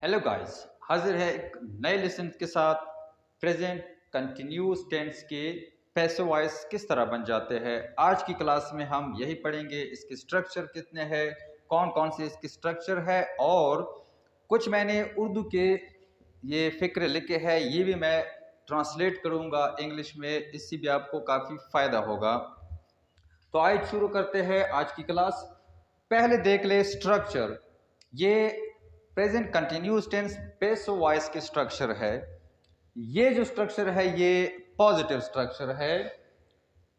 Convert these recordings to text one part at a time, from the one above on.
Hello guys, हाजिर है एक नए लेसन के साथ। प्रेजेंट कंटिन्यूस टेंस के पैसिव वॉइस किस तरह बन जाते हैं। आज की क्लास में हम यही पढ़ेंगे। इसके स्ट्रक्चर कितने हैं, कौन कौन से इसके स्ट्रक्चर है, और कुछ मैंने उर्दू के ये फ़िक्र लिखे हैं, ये भी मैं ट्रांसलेट करूँगा इंग्लिश में, इससे भी आपको काफ़ी फ़ायदा होगा। तो आज शुरू करते हैं आज की क्लास। पहले देख ले स्ट्रक्चर। ये present continuous tense passive voice के स्ट्रक्चर है। ये जो स्ट्रक्चर है ये पॉजिटिव स्ट्रक्चर है।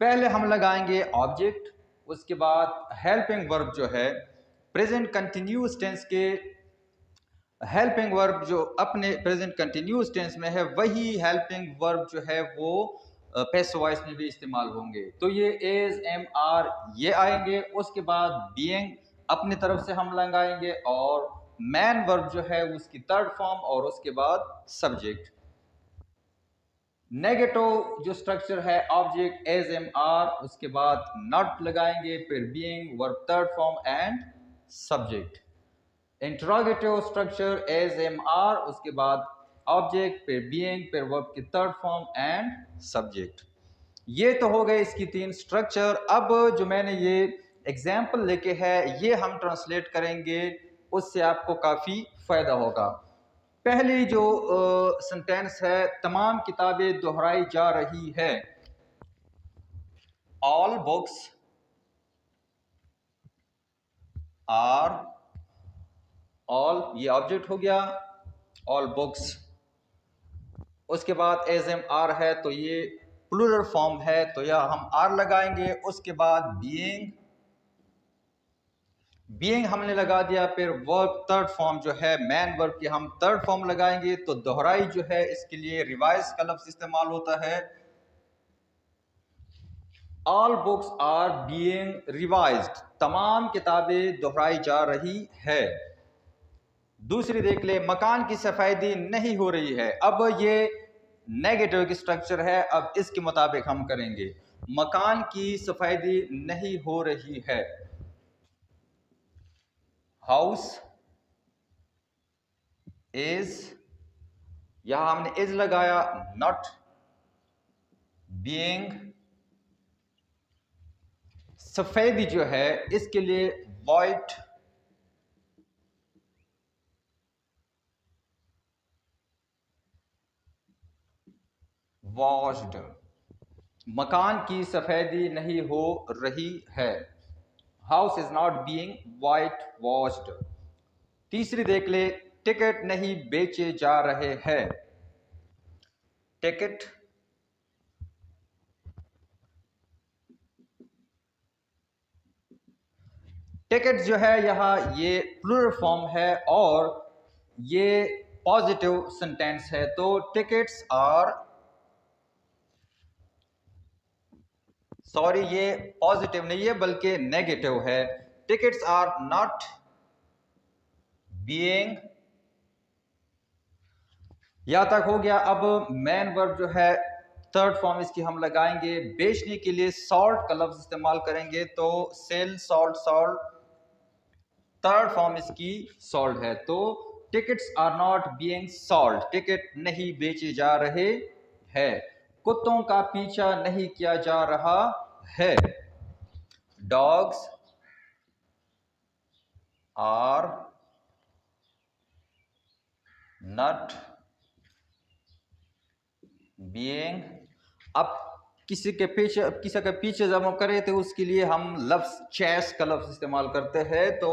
पहले हम लगाएंगे ऑब्जेक्ट, उसके बाद हेल्पिंग वर्ब जो है प्रेजेंट कंटिन्यूस टेंस के हेल्पिंग वर्ब जो अपने प्रेजेंट कंटिन्यूस टेंस में है, वही हेल्पिंग वर्ब जो है वो पैसिव वॉइस में भी इस्तेमाल होंगे। तो ये एज, एम, आर ये आएंगे। उसके बाद बीइंग अपनी तरफ से हम लगाएंगे, और मैन वर्ब जो है उसकी थर्ड फॉर्म, और उसके बाद सब्जेक्ट। नेगेटिव जो स्ट्रक्चर है ऑब्जेक्ट, एज, एम, आर, उसके बाद नॉट लगाएंगे, फिर being verb third form and subject. Interrogative structure is, am, are, उसके बाद ऑब्जेक्ट, फिर बीइंग, फिर वर्ब की थर्ड फॉर्म एंड सब्जेक्ट। ये तो हो गए इसकी तीन स्ट्रक्चर। अब जो मैंने ये एग्जाम्पल लेके है ये हम ट्रांसलेट करेंगे, उससे आपको काफ़ी फायदा होगा। पहली जो सेंटेंस है, तमाम किताबें दोहराई जा रही है। ऑल बुक्स आर, ऑल ये ऑब्जेक्ट हो गया, ऑल बुक्स। उसके बाद एज, एम, आर है तो ये प्लूरल फॉर्म है, तो यह हम आर लगाएंगे। उसके बाद बीइंग, बीइंग हमने लगा दिया, फिर वर्ब थर्ड फॉर्म जो है मैन वर्ब की हम थर्ड फॉर्म लगाएंगे। तो दोहराई जो है इसके लिए रिवाइज का लफ्ज इस्तेमाल होता है। All books are being revised, तमाम किताबें दोहराई जा रही है। दूसरी देख ले, मकान की सफाई नहीं हो रही है। अब ये नेगेटिव की स्ट्रक्चर है, अब इसके मुताबिक हम करेंगे। मकान की सफाई नहीं हो रही है। हाउस इज, यहां हमने इज लगाया, नॉट बीइंग। सफेदी जो है इसके लिए वाइट, वॉश्ड, मकान की सफेदी नहीं हो रही है। House is not being white washed. तीसरी देख ले, टिकट नहीं बेचे जा रहे हैं। टिकट, टिकट जो है यहाँ ये प्लूरल फॉर्म है और ये पॉजिटिव सेंटेंस है। तो टिकट्स आर, सॉरी ये पॉजिटिव नहीं है बल्कि नेगेटिव है। टिकट्स आर नॉट बीइंग, यहां तक हो गया। अब मैन वर्ब जो है थर्ड फॉर्म इसकी हम लगाएंगे। बेचने के लिए सॉल्ट का लफ्ज इस्तेमाल करेंगे, तो sell, sold, sold, third form इसकी सॉल्ट है। तो tickets are not being sold, ticket नहीं बेचे जा रहे हैं। कुत्तों का पीछा नहीं किया जा रहा है। Dogs are not being. अब किसी के पीछे जब हम करें तो उसके लिए हम लफ्ज चेस का लफ्ज इस्तेमाल करते हैं। तो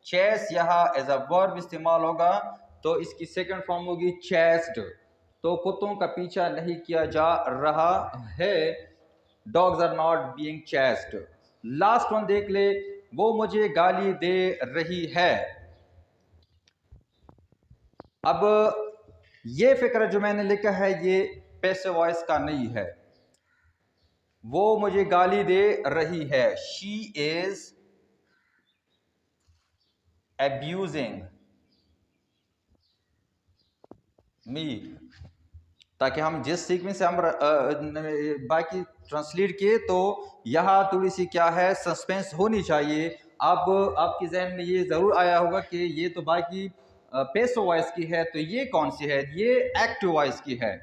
चेस यहाँ एज अ वर्ब इस्तेमाल होगा, तो इसकी सेकंड फॉर्म होगी चेस्ड। तो कुत्तों का पीछा नहीं किया जा रहा है। Dogs are not being chased. Last one देख ले, वो मुझे गाली दे रही है। अब ये फिक्र जो मैंने लिखा है ये पैसिव वॉइस का नहीं है। वो मुझे गाली दे रही है, शी इज अब्यूजिंग मी। ताकि हम जिस सीक्वेंस से हम बाकी ट्रांसलेट किए, तो यहाँ थोड़ी सी क्या है सस्पेंस होनी चाहिए। अब आपके जहन में ये ज़रूर आया होगा कि ये तो बाकी पैसिव वॉइस की है, तो ये कौन सी है? ये एक्टिव वॉइस की है।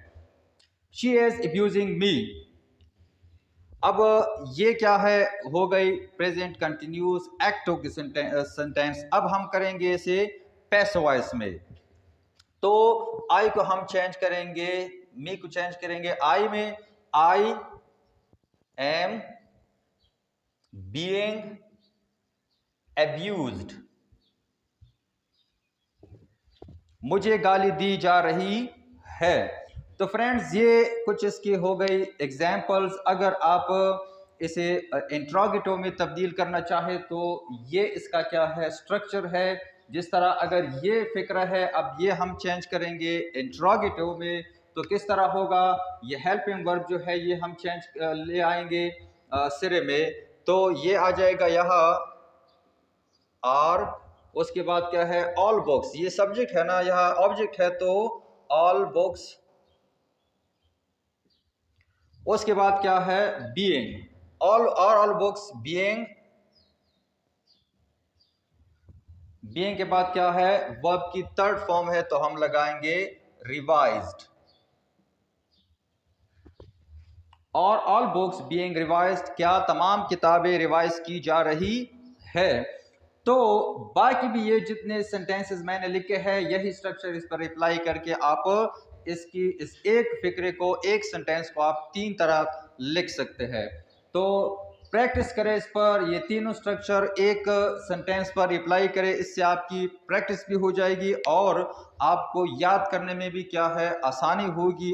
She is abusing me. अब ये क्या है? हो गई प्रेजेंट कंटिन्यूस एक्टिव की सेंटेंस। अब हम करेंगे इसे पैसिव वॉइस में। तो आई को हम चेंज करेंगे, मी को चेंज करेंगे आई में। I am being abused. मुझे गाली दी जा रही है। तो फ्रेंड्स, ये कुछ इसकी हो गई एग्जाम्पल्स। अगर आप इसे इंट्रोगेटिव में तब्दील करना चाहे तो ये इसका क्या है? स्ट्रक्चर है। जिस तरह अगर ये फिक्र है, अब ये हम चेंज करेंगे इंट्रोगेटिव में, तो किस तरह होगा? ये हेल्पिंग वर्ब जो है ये हम चेंज ले आएंगे सिरे में। तो ये आ जाएगा यहाँ आर, उसके बाद क्या है? All books. ये सब्जेक्ट है ना, यहाँ ऑब्जेक्ट है, तो ऑल बुक्स। उसके बाद क्या है? Being. All books being. Being के बाद क्या है? वर्ब की थर्ड फॉर्म है, तो हम लगाएंगे रिवाइज्ड। और ऑल बुक्स बीइंग रिवाइज्ड, क्या तमाम किताबें रिवाइज की जा रही है। तो बाकी भी ये जितने सेंटेंसेस मैंने लिखे हैं, यही स्ट्रक्चर, इस पर रिप्लाई करके आप इस एक फिक्रे को, एक सेंटेंस को आप 3 तरह लिख सकते हैं। तो प्रैक्टिस करें इस पर, ये तीनों स्ट्रक्चर एक सेंटेंस पर रिप्लाई करें। इससे आपकी प्रैक्टिस भी हो जाएगी और आपको याद करने में भी क्या है? आसानी होगी।